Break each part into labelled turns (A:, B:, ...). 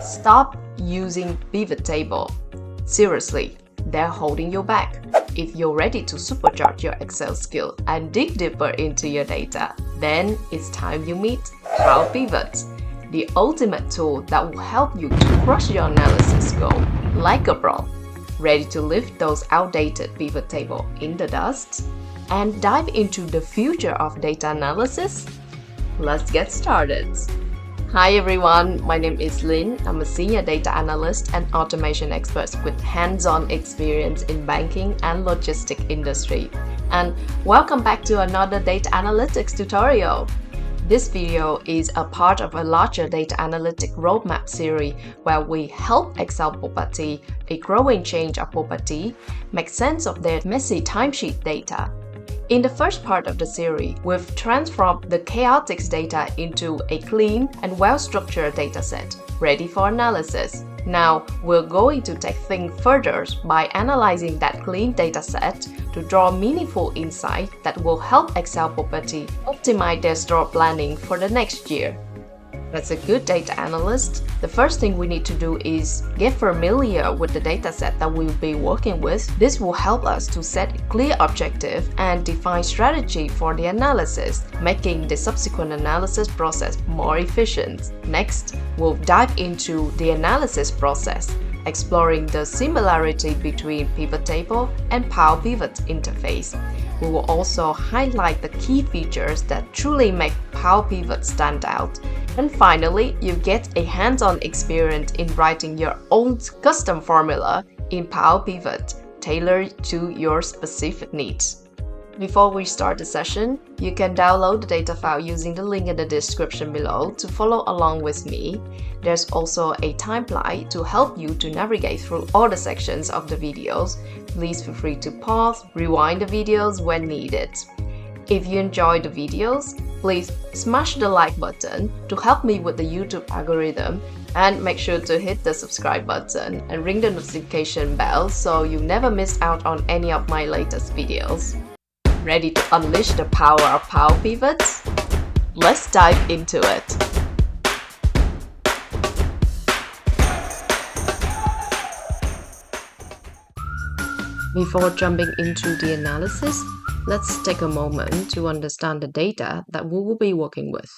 A: Stop using pivot table. Seriously, they're holding you back. If you're ready to supercharge your Excel skill and dig deeper into your data, then it's time you meet Power Pivot, the ultimate tool that will help you to crush your analysis goal like a pro. Ready to lift those outdated pivot table in the dust and dive into the future of data analysis? Let's get started. Hi everyone, my name is Lynn. I'm a senior data analyst and automation expert with hands-on experience in banking and logistics industry. And welcome back to another data analytics tutorial. This video is a part of a larger data analytic roadmap series where we help Excel property, a growing change of property, make sense of their messy timesheet data. In the first part of the series, we've transformed the chaotic data into a clean and well-structured dataset, ready for analysis. Now, we're going to take things further by analyzing that clean dataset to draw meaningful insight that will help Excel property optimize their store planning for the next year. As a good data analyst, the first thing we need to do is get familiar with the dataset that we'll be working with. This will help us to set a clear objective and define strategy for the analysis, making the subsequent analysis process more efficient. Next, we'll dive into the analysis process, exploring the similarity between pivot table and Power Pivot interface. We will also highlight the key features that truly make Power Pivot stand out. And finally, you get a hands-on experience in writing your own custom formula in Power Pivot, tailored to your specific needs. Before we start the session, you can download the data file using the link in the description below to follow along with me. There's also a timeline to help you to navigate through all the sections of the videos. Please feel free to pause, rewind the videos when needed. If you enjoy the videos, please smash the like button to help me with the YouTube algorithm, and make sure to hit the subscribe button and ring the notification bell so you never miss out on any of my latest videos. Ready to unleash the power of Power Pivots? Let's dive into it. Before jumping into the analysis, let's take a moment to understand the data that we will be working with.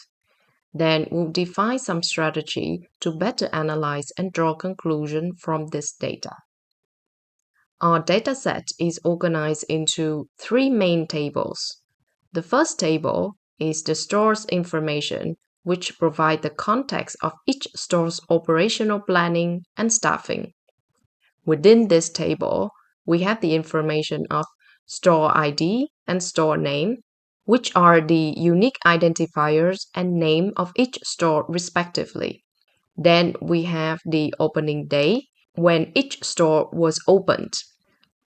A: Then we'll define some strategy to better analyze and draw conclusion from this data. Our dataset is organized into three main tables. The first table is the store's information, which provide the context of each store's operational planning and staffing. Within this table, we have the information of store ID and store name, which are the unique identifiers and name of each store respectively. Then we have the opening day, when each store was opened.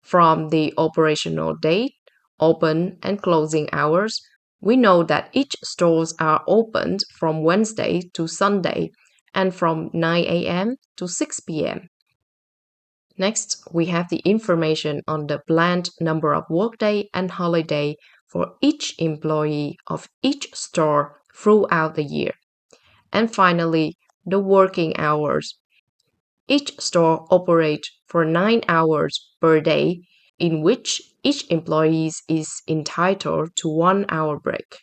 A: From the operational date, open and closing hours, we know that each stores are opened from Wednesday to Sunday and from 9 a.m. to 6 p.m. Next, we have the information on the planned number of workday and holiday for each employee of each store throughout the year. And finally, the working hours. Each store operates for 9 hours per day, in which each employee is entitled to 1 hour break.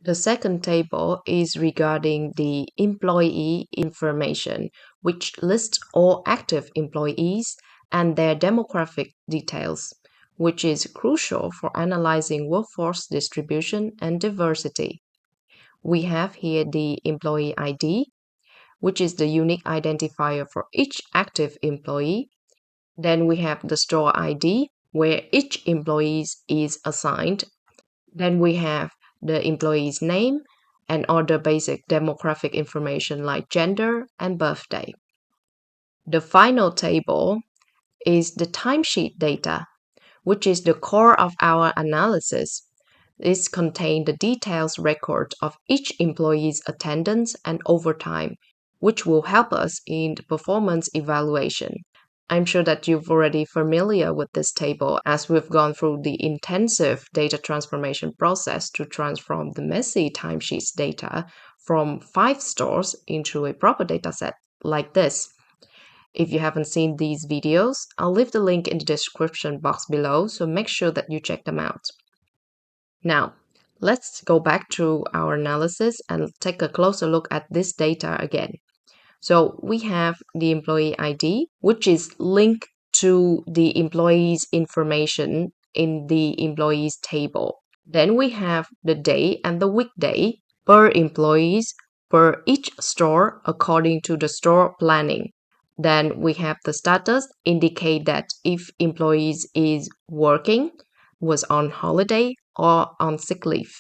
A: The second table is regarding the employee information, which lists all active employees and their demographic details, which is crucial for analyzing workforce distribution and diversity. We have here the employee ID, which is the unique identifier for each active employee. Then we have the store ID, where each employee is assigned. Then we have the employee's name and other basic demographic information like gender and birthday. The final table is the timesheet data, which is the core of our analysis. This contains the detailed record of each employee's attendance and overtime, which will help us in the performance evaluation. I'm sure that you've already familiar with this table as we've gone through the intensive data transformation process to transform the messy timesheets data from 5 stores into a proper dataset like this. If you haven't seen these videos, I'll leave the link in the description box below, so make sure that you check them out. Now, let's go back to our analysis and take a closer look at this data again. So we have the employee ID, which is linked to the employee's information in the employees table. Then we have the day and the weekday per employees per each store according to the store planning. Then we have the status, indicate that if employees is working, was on holiday or on sick leave.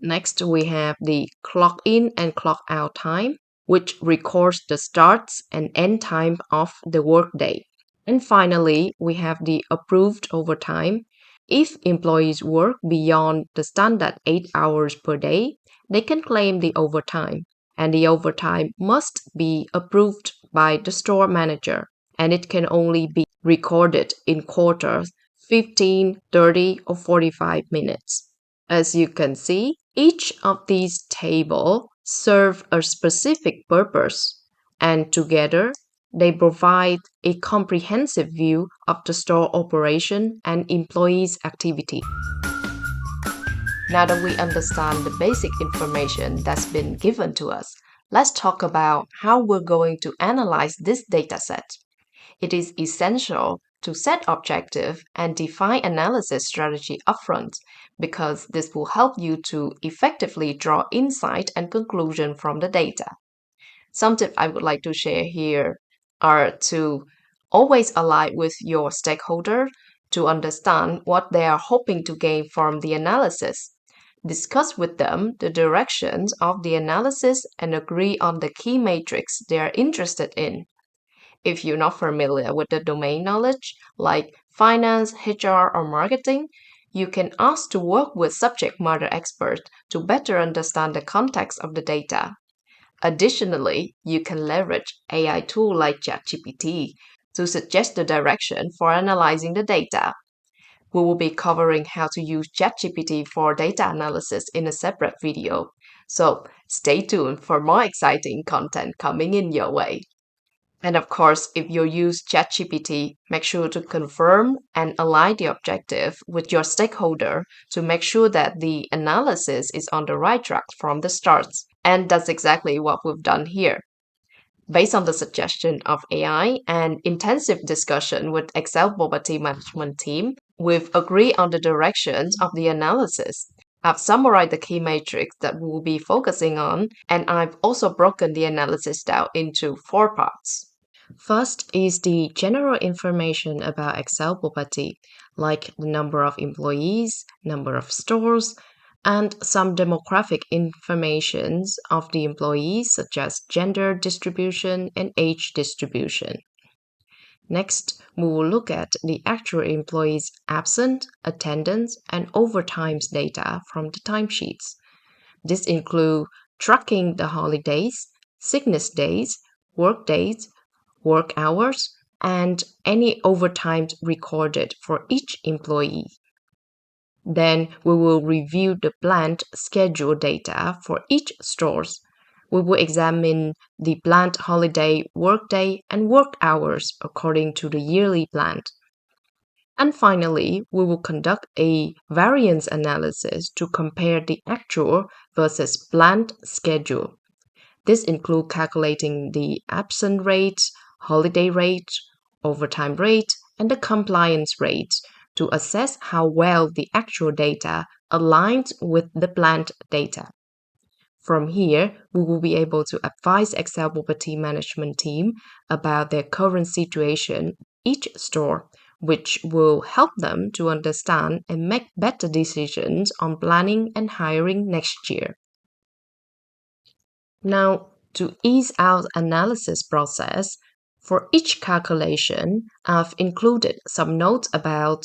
A: Next, we have the clock in and clock out time, which records the starts and end time of the workday. And finally, we have the approved overtime. If employees work beyond the standard 8 hours per day, they can claim the overtime, and the overtime must be approved by the store manager, and it can only be recorded in quarters 15, 30, or 45 minutes. As you can see, each of these tables serve a specific purpose, and together they provide a comprehensive view of the store operation and employees' activity. Now that we understand the basic information that's been given to us, let's talk about how we're going to analyze this dataset. It is essential to set objective and define analysis strategy upfront, because this will help you to effectively draw insight and conclusion from the data. Some tips I would like to share here are to always align with your stakeholder to understand what they are hoping to gain from the analysis. Discuss with them the directions of the analysis and agree on the key metrics they are interested in. If you're not familiar with the domain knowledge, like finance, HR, or marketing, you can ask to work with subject matter experts to better understand the context of the data. Additionally, you can leverage AI tools like ChatGPT to suggest the direction for analyzing the data. We will be covering how to use ChatGPT for data analysis in a separate video, so stay tuned for more exciting content coming in your way. And of course, if you use ChatGPT, make sure to confirm and align the objective with your stakeholder to make sure that the analysis is on the right track from the start. And that's exactly what we've done here. Based on the suggestion of AI and intensive discussion with Excel property management team, we've agreed on the directions of the analysis. I've summarized the key metrics that we will be focusing on, and I've also broken the analysis down into 4 parts. First is the general information about Excel property, like the number of employees, number of stores, and some demographic informations of the employees, such as gender distribution and age distribution. Next, we will look at the actual employees' absent, attendance, and overtimes data from the timesheets. This includes tracking the holidays, sickness days, work days, work hours, and any overtime recorded for each employee. Then we will review the planned schedule data for each stores. We will examine the planned holiday, workday, and work hours according to the yearly plan. And finally, we will conduct a variance analysis to compare the actual versus planned schedule. This includes calculating the absence rate, holiday rate, overtime rate, and the compliance rate to assess how well the actual data aligns with the planned data. From here, we will be able to advise Excel property management team about their current situation each store, which will help them to understand and make better decisions on planning and hiring next year. Now, to ease out analysis process, for each calculation, I've included some notes about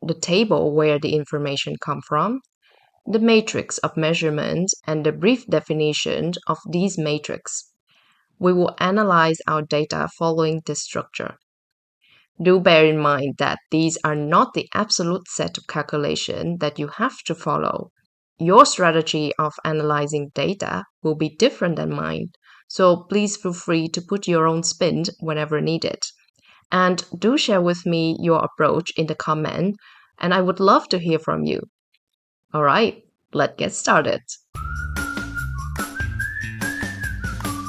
A: the table where the information comes from, the matrix of measurements, and the brief definition of these matrices. We will analyze our data following this structure. Do bear in mind that these are not the absolute set of calculations that you have to follow. Your strategy of analyzing data will be different than mine, So please feel free to put your own spin whenever needed. And do share with me your approach in the comment, and I would love to hear from you. All right, let's get started.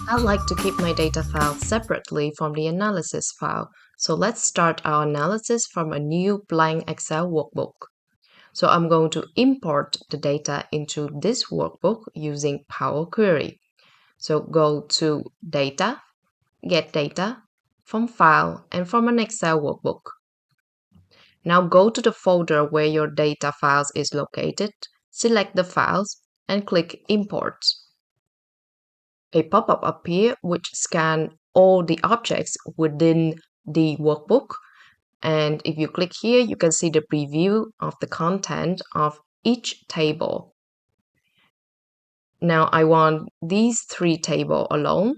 A: I like to keep my data files separately from the analysis file. So let's start our analysis from a new blank Excel workbook. So I'm going to import the data into this workbook using Power Query. So go to Data, Get Data, from File, and from an Excel workbook. Now go to the folder where your data files is located, select the files, and click Import. A pop-up appears which scans all the objects within the workbook. And if you click here, you can see the preview of the content of each table. Now I want these 3 tables alone.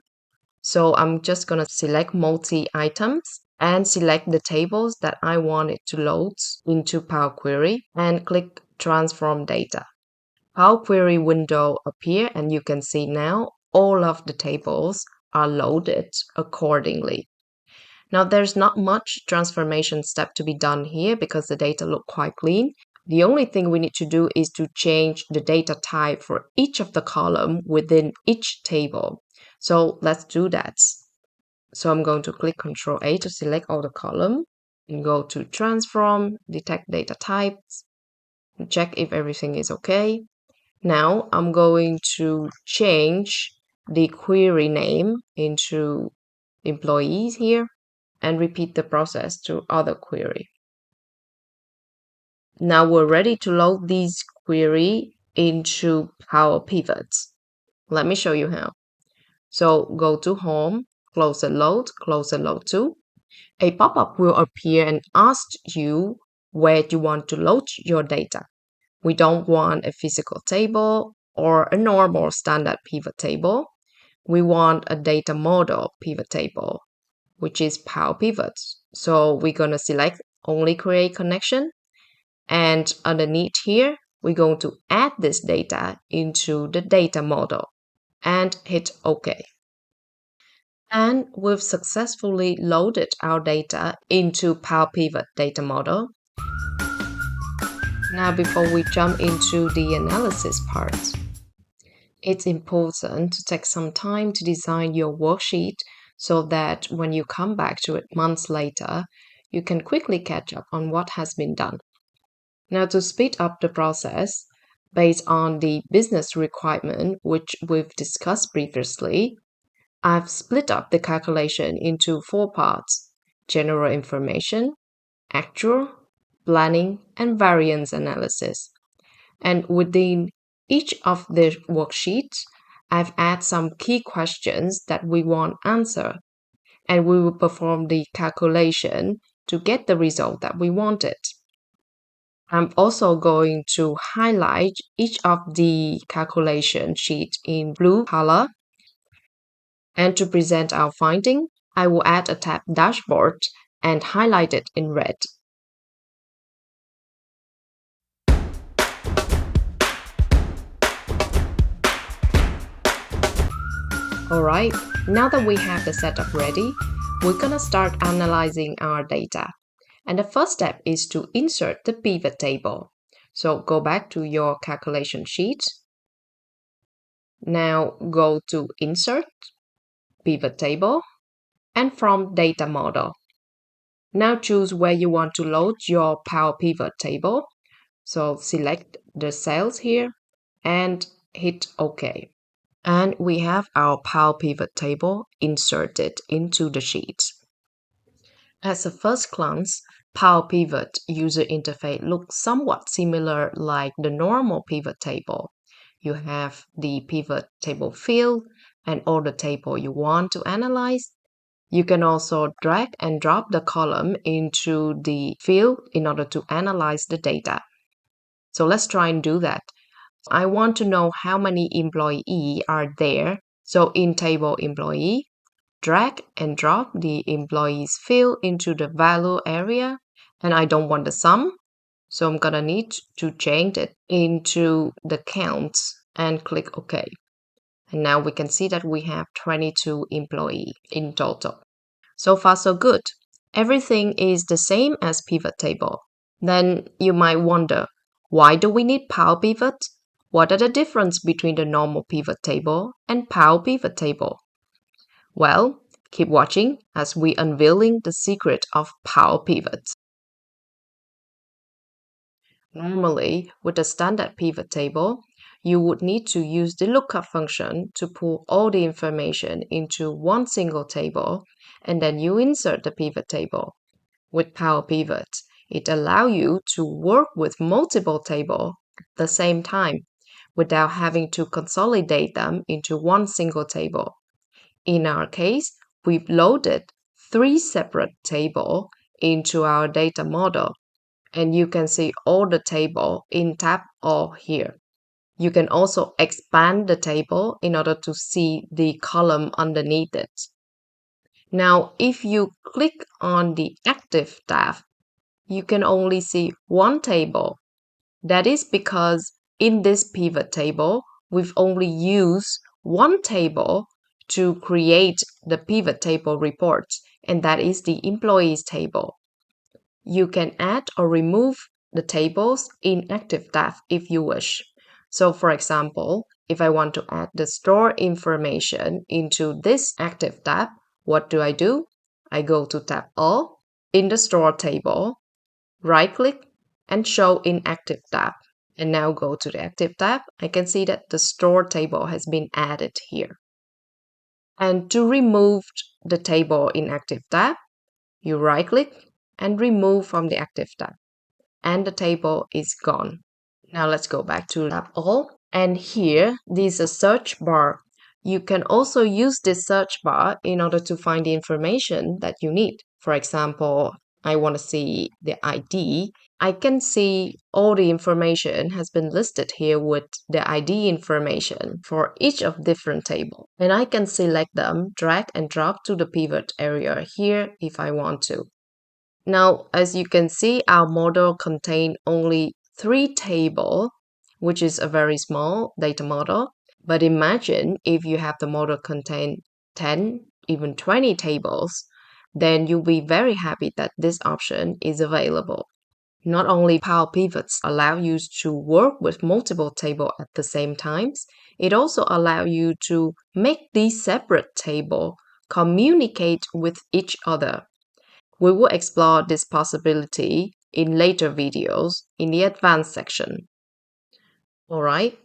A: So I'm just going to select multi-items and select the tables that I want it to load into Power Query and click Transform Data. Power Query window appear and you can see now all of the tables are loaded accordingly. Now there's not much transformation step to be done here because the data look quite clean. The only thing we need to do is to change the data type for each of the column within each table. So let's do that. So I'm going to click Ctrl A to select all the column and go to Transform, Detect Data Types, and check if everything is okay. Now I'm going to change the query name into employees here and repeat the process to other query. Now we're ready to load these query into Power Pivot. Let me show you how. So go to Home, close and load to. A pop-up will appear and ask you where you want to load your data. We don't want a physical table or a normal standard pivot table. We want a data model pivot table, which is Power Pivot. So we're going to select only create connection. And underneath here, we're going to add this data into the data model and hit OK. And we've successfully loaded our data into Power Pivot data model. Now, before we jump into the analysis part, it's important to take some time to design your worksheet so that when you come back to it months later, you can quickly catch up on what has been done. Now, to speed up the process, based on the business requirement, which we've discussed previously, I've split up the calculation into 4 parts: general information, actual, planning, and variance analysis. And within each of the worksheets, I've added some key questions that we want answered, and we will perform the calculation to get the result that we wanted. I'm also going to highlight each of the calculation sheets in blue color. And to present our finding, I will add a tab Dashboard and highlight it in red. Alright, now that we have the setup ready, we're gonna start analyzing our data. And the first step is to insert the pivot table. So go back to your calculation sheet. Now go to Insert, Pivot Table, and from Data Model. Now choose where you want to load your Power Pivot table. So select the cells here and hit OK. And we have our Power Pivot table inserted into the sheet. At a first glance, Power Pivot user interface looks somewhat similar like the normal pivot table. You have the pivot table field and all the table you want to analyze. You can also drag and drop the column into the field in order to analyze the data. So let's try and do that. I want to know how many employees are there. So in table employee, drag and drop the employees field into the value area. And I don't want the sum. So I'm gonna need to change it into the counts and click OK. And now we can see that we have 22 employees in total. So far, so good. Everything is the same as pivot table. Then you might wonder, why do we need Power Pivot? What are the difference between the normal pivot table and Power Pivot table? Well, keep watching as we unveiling the secret of Power Pivot. Normally, with a standard pivot table, you would need to use the lookup function to pull all the information into one single table, and then you insert the pivot table. With Power Pivot, it allows you to work with multiple tables at the same time without having to consolidate them into one single table. In our case, we've loaded 3 separate tables into our data model, and you can see all the table in tab All here. You can also expand the table in order to see the column underneath it. Now, if you click on the Active tab, you can only see one table. That is because in this pivot table, we've only used one table to create the pivot table report, and that is the employees table. You can add or remove the tables in Active tab if you wish. So for example, if I want to add the store information into this Active tab, what do? I go to tab All in the store table, right-click and show in Active tab. And now go to the Active tab. I can see that the store table has been added here. And to remove the table in Active tab, you right-click and remove from the Active tab. And the table is gone. Now let's go back to tab All. And here, this is a search bar. You can also use this search bar in order to find the information that you need. For example, I want to see the ID. I can see all the information has been listed here with the ID information for each of different table. And I can select them, drag and drop to the pivot area here if I want to. Now, as you can see, our model contains only 3 tables, which is a very small data model. But imagine if you have the model contain 10, even 20 tables, then you'll be very happy that this option is available. Not only Power Pivots allow you to work with multiple tables at the same time, it also allows you to make these separate tables communicate with each other. We will explore this possibility in later videos in the advanced section. Alright,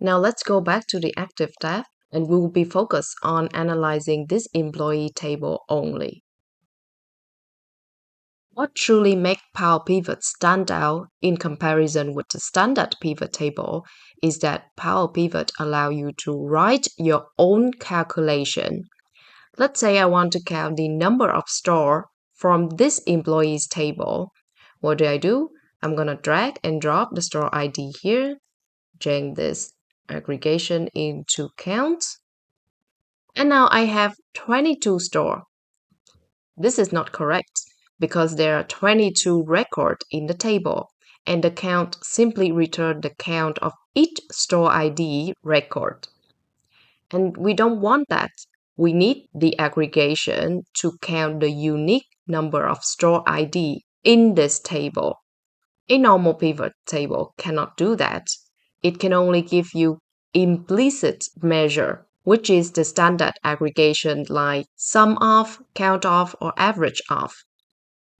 A: now let's go back to the Active tab and we will be focused on analyzing this employee table only. What truly makes Power Pivot stand out in comparison with the standard pivot table is that Power Pivot allows you to write your own calculation. Let's say I want to count the number of stores from this employees table. What do? I'm going to drag and drop the store ID here, change this aggregation into count. And now I have 22 stores. This is not correct because there are 22 records in the table, and the count simply returns the count of each store ID record. And we don't want that. We need the aggregation to count the unique number of store ID in this table. A normal pivot table cannot do that. It can only give you implicit measure, which is the standard aggregation like sum of, count of, or average of.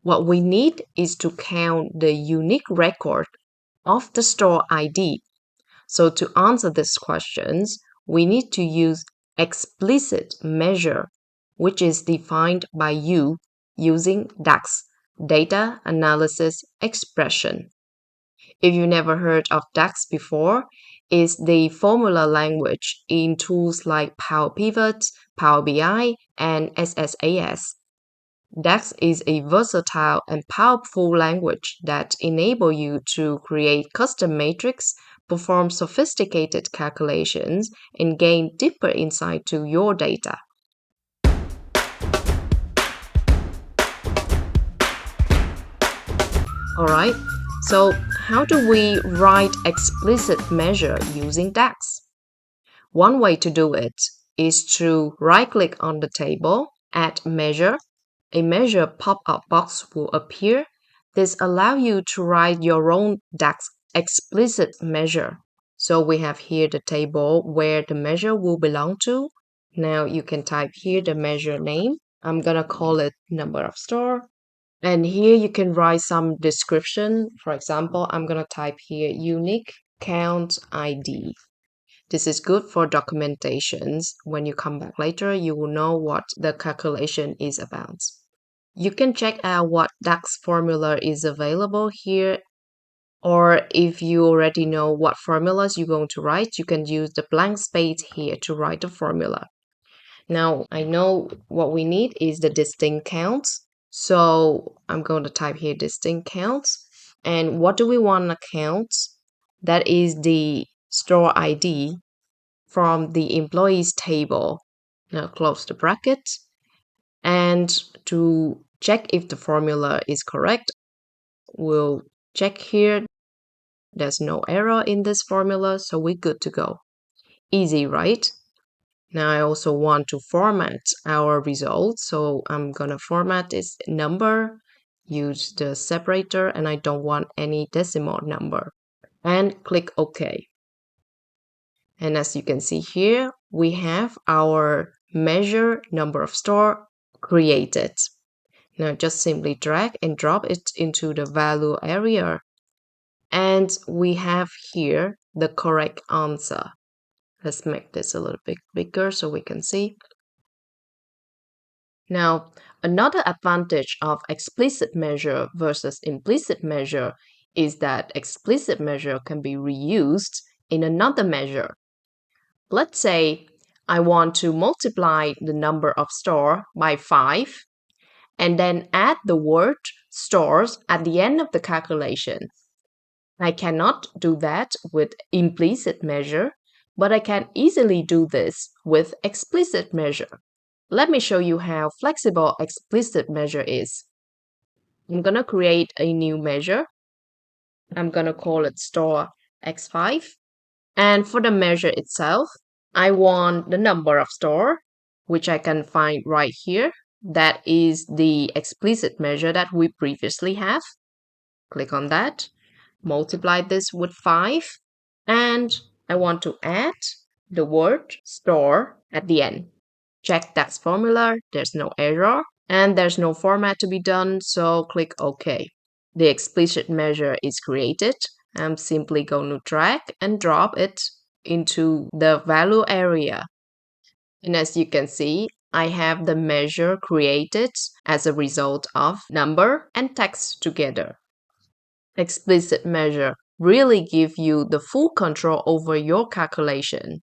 A: What we need is to count the unique record of the store ID. So to answer these questions, we need to use explicit measure, which is defined by you using DAX, Data Analysis Expression. If you've never heard of DAX before, it's the formula language in tools like Power Pivot, Power BI, and SSAS. DAX is a versatile and powerful language that enables you to create custom matrix, perform sophisticated calculations, and gain deeper insight to your data. Alright, so how do we write explicit measure using DAX? One way to do it is to right-click on the table, add measure. A measure pop-up box will appear. This allows you to write your own DAX explicit measure. So we have here the table where the measure will belong to. Now you can type here the measure name. I'm gonna call it number of store. And here you can write some description. For example, I'm gonna type here unique count ID. This is good for documentations. When you come back later, you will know what the calculation is about. You can check out what DAX formula is available here, or if you already know what formulas you're going to write, you can use the blank space here to write the formula. Now, I know what we need is the distinct counts. So I'm going to type here distinct counts. And what do we want to count? That is the store ID from the employees table. Now close the bracket. And to check if the formula is correct, we'll check here. There's no error in this formula, so we're good to go. Easy, right? Now I also want to format our results, so I'm gonna format this number, use the separator, and I don't want any decimal number. And click OK. And as you can see here, we have our measure number of store created. Now just simply drag and drop it into the value area. And we have here the correct answer. Let's make this a little bit bigger so we can see. Now, another advantage of explicit measure versus implicit measure is that explicit measure can be reused in another measure. Let's say I want to multiply the number of stores by 5 and then add the word stores at the end of the calculation. I cannot do that with implicit measure, but I can easily do this with explicit measure. Let me show you how flexible explicit measure is. I'm going to create a new measure. I'm going to call it store x5. And for the measure itself, I want the number of store, which I can find right here. That is the explicit measure that we previously have. Click on that. Multiply this with 5. And I want to add the word store at the end. Check DAX formula, there's no error, and there's no format to be done, so click OK. The explicit measure is created. I'm simply going to drag and drop it into the value area. And as you can see, I have the measure created as a result of number and text together. Explicit measure really give you the full control over your calculation.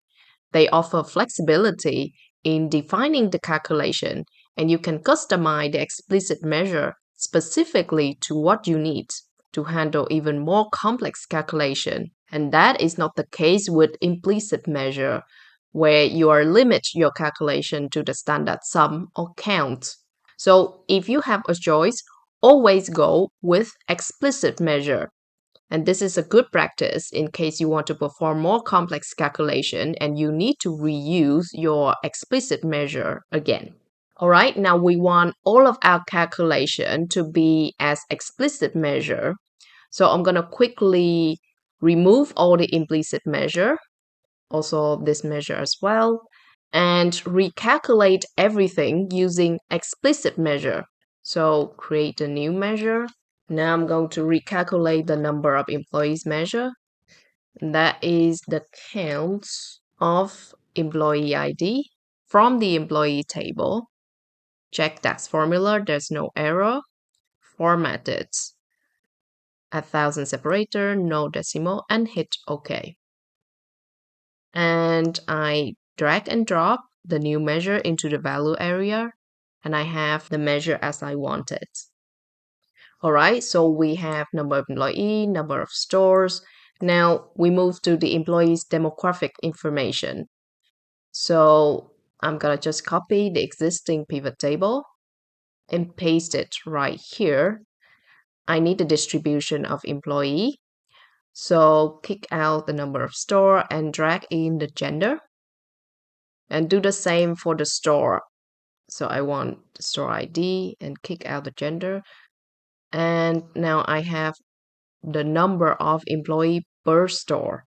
A: They offer flexibility in defining the calculation, and you can customize the explicit measure specifically to what you need to handle even more complex calculation. And that is not the case with implicit measure, where you are limit your calculation to the standard sum or count. So if you have a choice, always go with explicit measure. And this is a good practice in case you want to perform more complex calculation and you need to reuse your explicit measure again. All right, now we want all of our calculation to be as explicit measure. So I'm going to quickly remove all the implicit measure, also this measure as well, and recalculate everything using explicit measure. So create a new measure. Now I'm going to recalculate the number of employees measure. That is the count of employee ID from the employee table. Check DAX formula, there's no error. Format it. 1,000 separator, no decimal, and hit OK. And I drag and drop the new measure into the value area, and I have the measure as I wanted. All right, so we have number of employee, number of stores. Now we move to the employee's demographic information. So I'm gonna just copy the existing pivot table and paste it right here. I need the distribution of employee. So kick out the number of store and drag in the gender. And do the same for the store. So I want the store ID and kick out the gender. And now I have the number of employee per store.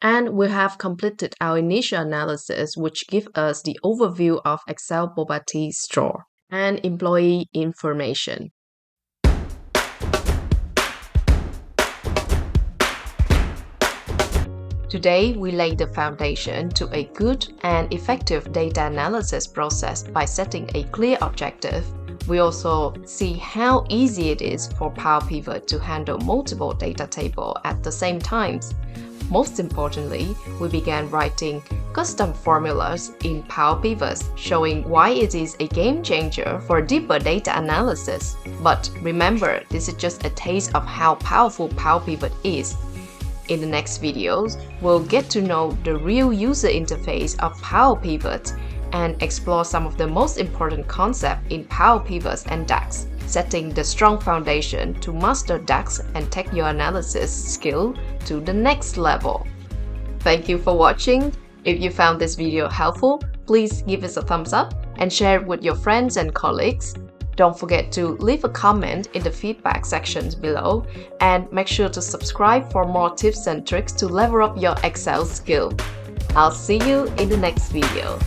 A: And we have completed our initial analysis, which gives us the overview of Excel Boba Tea store and employee information. Today, we lay the foundation to a good and effective data analysis process by setting a clear objective. We also see how easy it is for Power Pivot to handle multiple data tables at the same time. Most importantly, we began writing custom formulas in Power Pivot, showing why it is a game changer for deeper data analysis. But remember, this is just a taste of how powerful Power Pivot is. In the next videos, we'll get to know the real user interface of Power Pivot and explore some of the most important concepts in Power Pivot and DAX, setting the strong foundation to master DAX and take your analysis skill to the next level. Thank you for watching. If you found this video helpful, please give us a thumbs up and share it with your friends and colleagues. Don't forget to leave a comment in the feedback sections below and make sure to subscribe for more tips and tricks to level up your Excel skill. I'll see you in the next video.